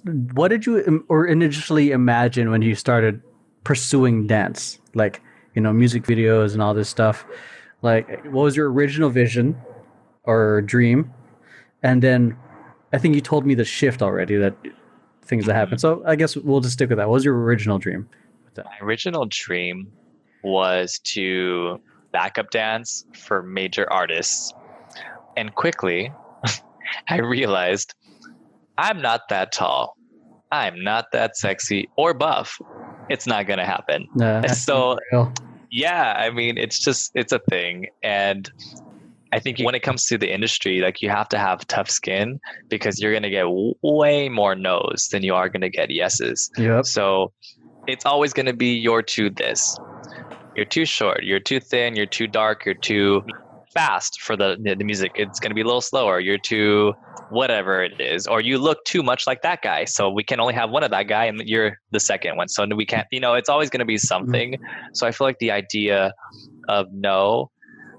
what did you or initially imagine when you started pursuing dance? Like, music videos and all this stuff. Like, what was your original vision or dream? And then I think you told me the shift already that things that happen. Mhm. So I guess we'll just stick with that. What was your original dream with that? My original dream was to backup dance for major artists. And quickly, I realized I'm not that tall. I'm not that sexy or buff. It's not going to happen. That's So, real. yeah, I mean, it's a thing. And I think when it comes to the industry, like you have to have tough skin because you're going to get way more no's than you are going to get yeses. Yep. So it's always going to be you're too this. You're too short. You're too thin. You're too dark. You're too fast for the music. It's going to be a little slower. You're too whatever it is, or you look too much like that guy. So we can only have one of that guy, and you're the second one. So we can't. It's always going to be something. So I feel like the idea of no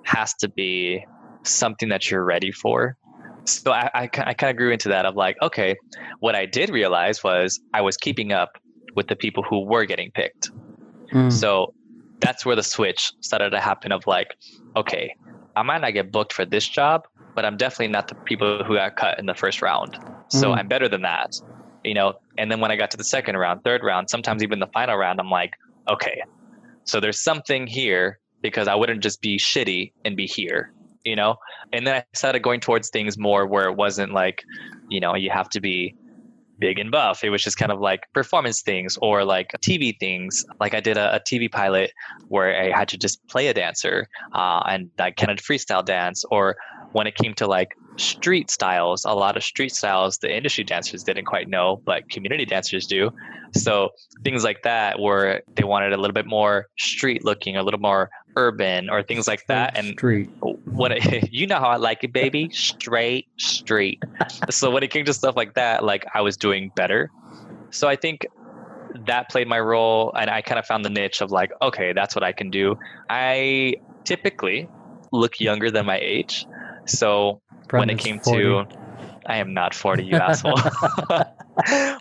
has to be something that you're ready for. So I kind of grew into that of like, okay, what I did realize was I was keeping up with the people who were getting picked. So that's where the switch started to happen of like, okay, I might not get booked for this job, but I'm definitely not the people who got cut in the first round. So I'm better than that, and then when I got to the second round, third round, sometimes even the final round, I'm like, okay, so there's something here because I wouldn't just be shitty and be here, and then I started going towards things more where it wasn't like, you have to be big and buff. It was just kind of like performance things or like TV things. Like I did a TV pilot where I had to just play a dancer and I kind of freestyle dance. Or when it came to like street styles, a lot of street styles, the industry dancers didn't quite know, but community dancers do. So things like that where they wanted a little bit more street looking, a little more urban or things like that. And Street. you know how I like it, baby, straight street. So when it came to stuff like that, like I was doing better. So I think that played my role, and I kind of found the niche of like, okay, that's what I can do. I typically look younger than my age. So when it Brandon's came 40. to, I am not 40, you asshole.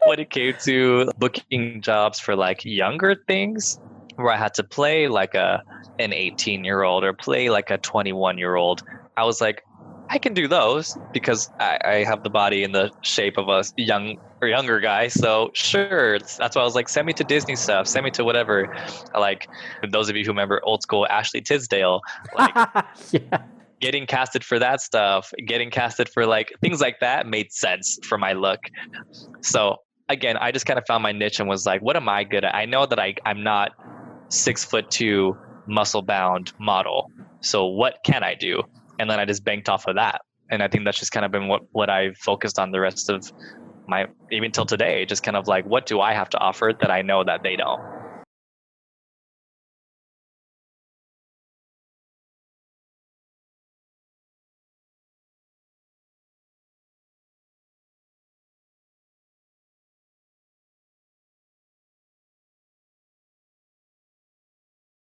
When it came to booking jobs for like younger things, where I had to play like an 18-year-old or play like a 21-year-old, I was like, I can do those because I have the body and the shape of a young or younger guy. So sure, that's why I was like, send me to Disney stuff, send me to whatever. Like those of you who remember old school Ashley Tisdale, like Yeah. getting casted for that stuff, getting casted for like things like that made sense for my look. So again, I just kind of found my niche and was like, what am I good at? I know that I'm not 6'2" muscle bound model. So what can I do? And then I just banked off of that. And I think that's just kind of been what I've focused on the rest of my, even till today, just kind of like, what do I have to offer that I know that they don't?